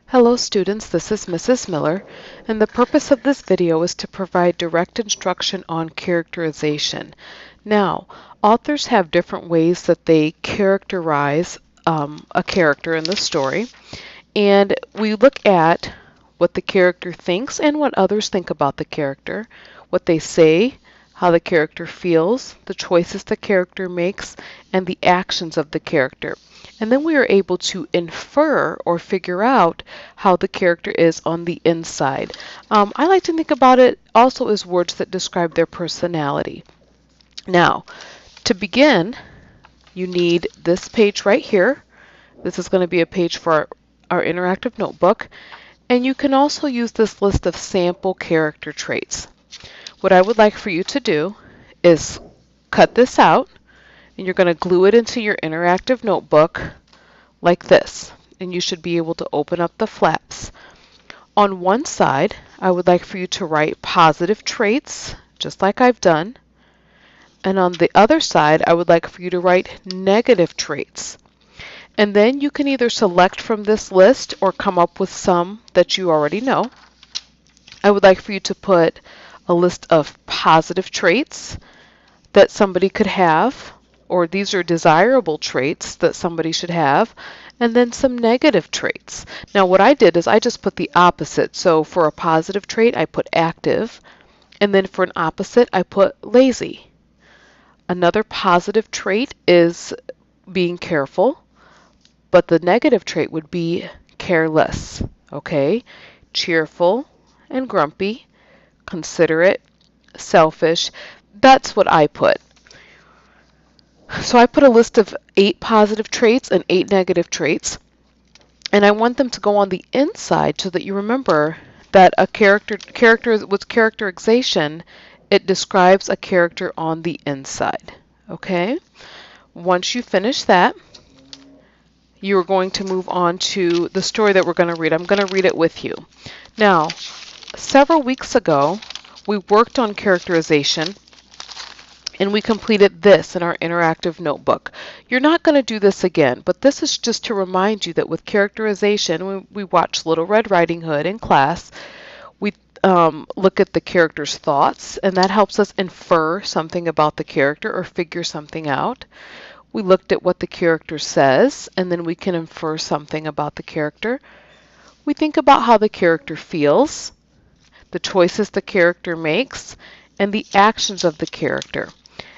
Hello students, this is Mrs. Miller, and the purpose of this video is to provide direct instruction on characterization. Now, authors have different ways that they characterize a character in the story, and we look at what the character thinks and what others think about the character, what they say, how the character feels, the choices the character makes, and the actions of the character. And then we are able to infer or figure out how the character is on the inside. I like to think about it also as words that describe their personality. Now, to begin, you need this page right here. This is going to be a page for our interactive notebook. And you can also use this list of sample character traits. What I would like for you to do is cut this out, and you're going to glue it into your interactive notebook like this, and you should be able to open up the flaps. On one side, I would like for you to write positive traits, just like I've done, and on the other side, I would like for you to write negative traits. And then you can either select from this list or come up with some that you already know. I would like for you to put a list of positive traits that somebody could have, or these are desirable traits that somebody should have, and then some negative traits. Now what I did is I just put the opposite. So for a positive trait, I put active, and then for an opposite, I put lazy. Another positive trait is being careful, but the negative trait would be careless, okay? Cheerful and grumpy, considerate, selfish. That's what I put. So I put a list of 8 positive traits and 8 negative traits, and I want them to go on the inside so that you remember that a character with characterization, it describes a character on the inside. Okay? Once you finish that, you're going to move on to the story that we're going to read. I'm going to read it with you. Now, several weeks ago, we worked on characterization, and we completed this in our interactive notebook. You're not going to do this again, but this is just to remind you that with characterization, when we watch Little Red Riding Hood in class, we look at the character's thoughts, and that helps us infer something about the character or figure something out. We looked at what the character says, and then we can infer something about the character. We think about how the character feels, the choices the character makes, and the actions of the character.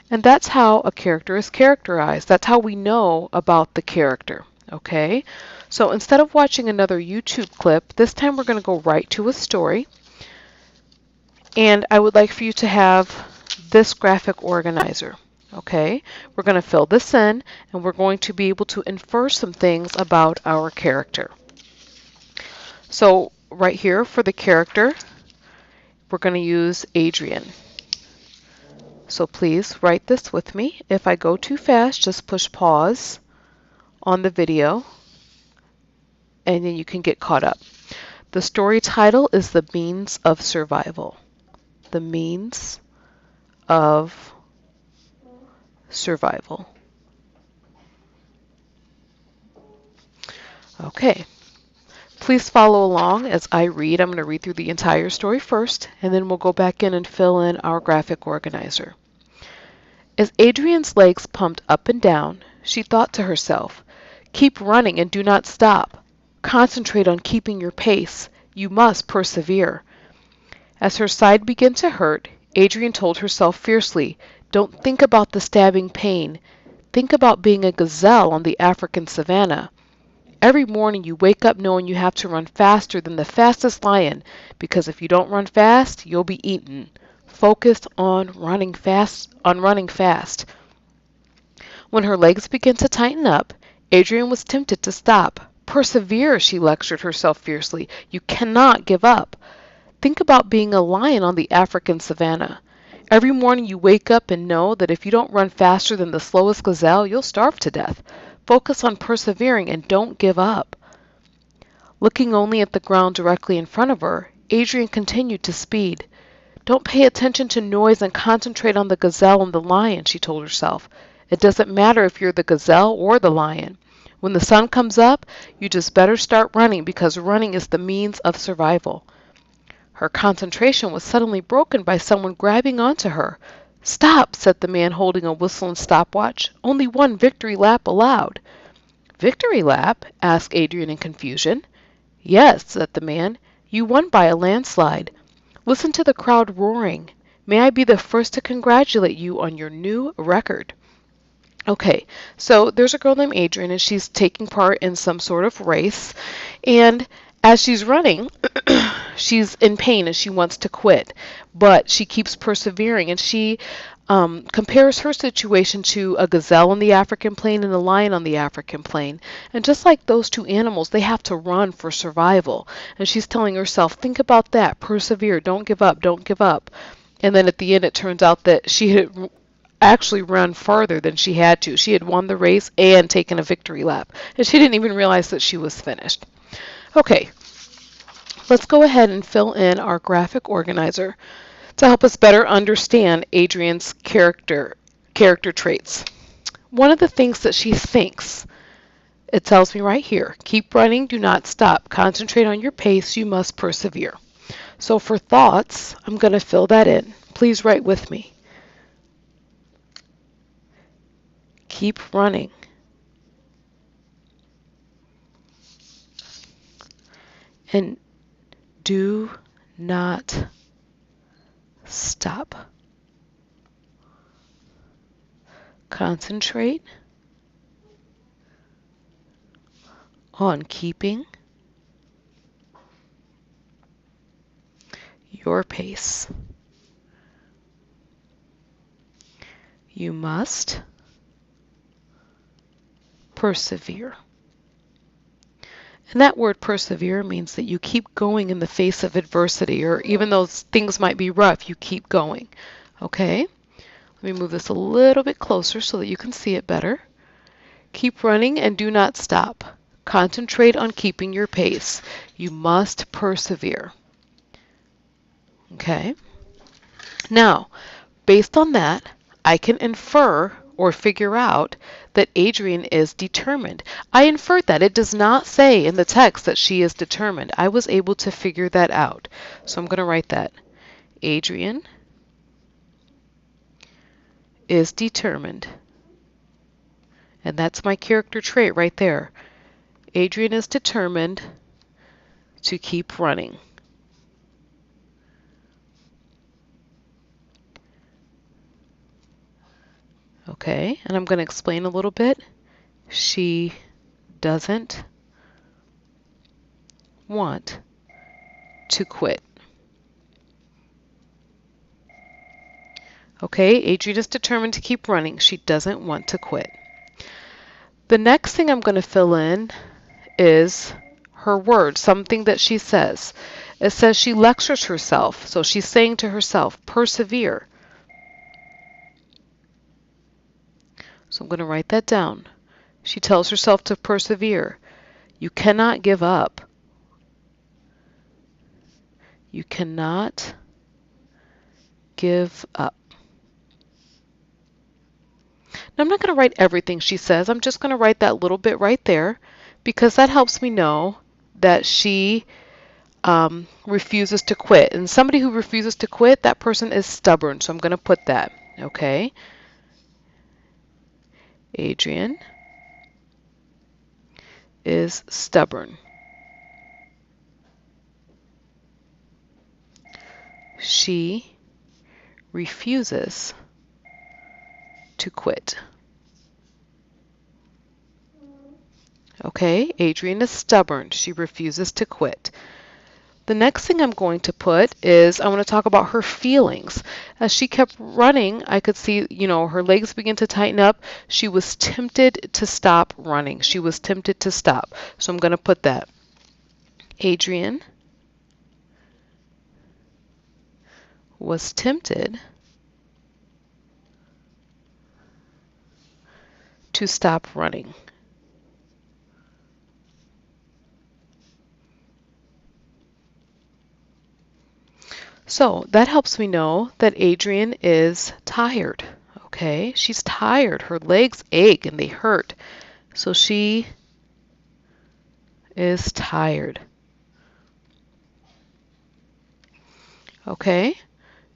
And that's how a character is characterized. That's how we know about the character. Okay? So instead of watching another YouTube clip, this time we're going to go right to a story. And I would like for you to have this graphic organizer. Okay? We're going to fill this in, and we're going to be able to infer some things about our character. So right here for the character, we're going to use Adrian. So please write this with me. If I go too fast, just push pause on the video, and then you can get caught up. The story title is The Means of Survival. The Means of Survival. Okay. Please follow along as I read. I'm going to read through the entire story first, and then we'll go back in and fill in our graphic organizer. As Adrian's legs pumped up and down, she thought to herself, "Keep running and do not stop. Concentrate on keeping your pace. You must persevere." As her side began to hurt, Adrian told herself fiercely, "Don't think about the stabbing pain. Think about being a gazelle on the African savannah. Every morning you wake up knowing you have to run faster than the fastest lion, because if you don't run fast, you'll be eaten. Focus on running fast, When her legs began to tighten up, Adrian was tempted to stop. "Persevere," she lectured herself fiercely. "You cannot give up. Think about being a lion on the African savannah. Every morning you wake up and know that if you don't run faster than the slowest gazelle, you'll starve to death. Focus on persevering and don't give up." Looking only at the ground directly in front of her, Adrian continued to speed. "Don't pay attention to noise and concentrate on the gazelle and the lion," she told herself. "It doesn't matter if you're the gazelle or the lion. When the sun comes up, you just better start running because running is the means of survival. Her concentration was suddenly broken by someone grabbing onto her. "Stop," said the man holding a whistle and stopwatch. "Only one victory lap allowed." "Victory lap?" asked Adrian in confusion. "Yes," said the man. "You won by a landslide. Listen to the crowd roaring. May I be the first to congratulate you on your new record." Okay, so there's a girl named Adrian, and she's taking part in some sort of race. And as she's running, she's in pain and she wants to quit, but she keeps persevering. And she compares her situation to a gazelle on the African plain and a lion on the African plain. And just like those two animals, they have to run for survival. And she's telling herself, think about that, persevere, don't give up, don't give up. And then at the end, it turns out that she had actually run farther than she had to. She had won the race and taken a victory lap, and she didn't even realize that she was finished. Okay, let's go ahead and fill in our graphic organizer to help us better understand Adrian's character traits. One of the things that she thinks, it tells me right here, keep running, do not stop. Concentrate on your pace, you must persevere. So for thoughts, I'm going to fill that in. Please write with me. Keep running. And do not stop. Concentrate on keeping your pace. You must persevere. And that word persevere means that you keep going in the face of adversity, or even though things might be rough, you keep going. Okay? Let me move this a little bit closer so that you can see it better. Keep running and do not stop. Concentrate on keeping your pace. You must persevere. Okay? Now, based on that, I can infer or figure out that Adrian is determined. I inferred that. It does not say in the text that she is determined. I was able to figure that out. So I'm going to write that. Adrian is determined. And that's my character trait right there. Adrian is determined to keep running. Okay, and I'm going to explain a little bit. She doesn't want to quit. Okay, Adrian is determined to keep running. She doesn't want to quit. The next thing I'm going to fill in is her words, something that she says. It says she lectures herself. So she's saying to herself, persevere. So I'm going to write that down. She tells herself to persevere. You cannot give up. You cannot give up. Now, I'm not going to write everything she says. I'm just going to write that little bit right there because that helps me know that she refuses to quit. And somebody who refuses to quit, that person is stubborn. So I'm going to put that. Okay. Adrian is stubborn. She refuses to quit. Okay, Adrian is stubborn. She refuses to quit. The next thing I'm going to put is I want to talk about her feelings. As she kept running, I could see, her legs begin to tighten up. She was tempted to stop running. She was tempted to stop. So I'm going to put that. Adrian was tempted to stop running. So that helps me know that Adrian is tired. Okay, she's tired. Her legs ache and they hurt. So she is tired. Okay?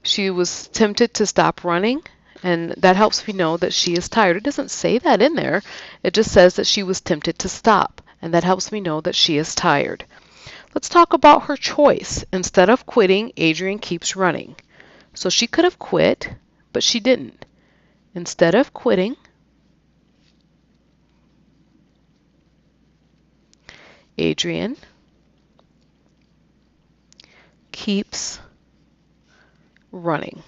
She was tempted to stop running, and that helps me know that she is tired. It doesn't say that in there. It just says that she was tempted to stop, and that helps me know that she is tired. Let's talk about her choice. Instead of quitting, Adrian keeps running. So she could have quit, but she didn't. Instead of quitting, Adrian keeps running.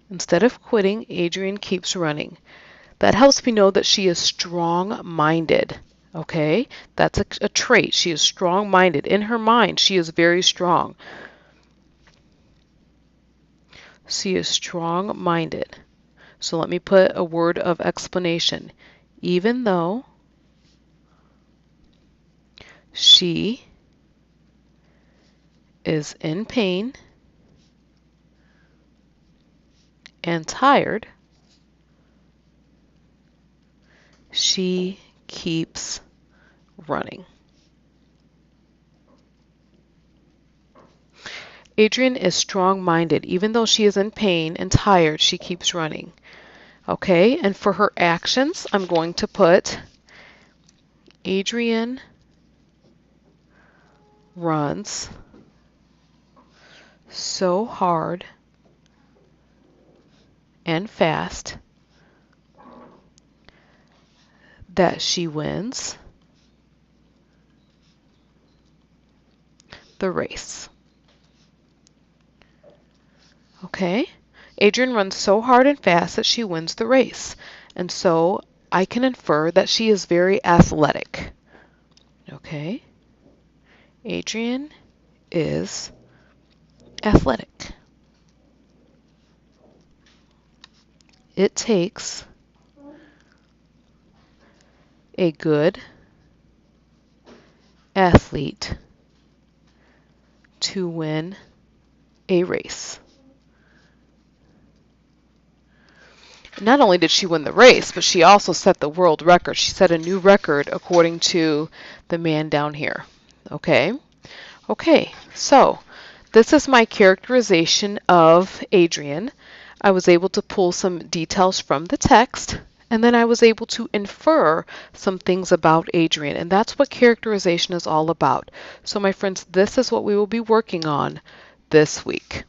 Instead of quitting, Adrian keeps running. That helps me know that she is strong-minded. Okay? That's a trait. She is strong-minded. In her mind, she is very strong. She is strong-minded. So let me put a word of explanation. Even though she is in pain and tired, she keeps running. Adrian is strong-minded. Even though she is in pain and tired, she keeps running. Okay, and for her actions, I'm going to put Adrian runs so hard and fast that she wins the race. Okay? Adrian runs so hard and fast that she wins the race. And so I can infer that she is very athletic. Okay? Adrian is athletic. It takes a good athlete to win a race. Not only did she win the race, but she also set the world record. She set a new record according to the man down here. Okay? Okay, so this is my characterization of Adrian. I was able to pull some details from the text, and then I was able to infer some things about Adrian, and that's what characterization is all about. So my friends, this is what we will be working on this week.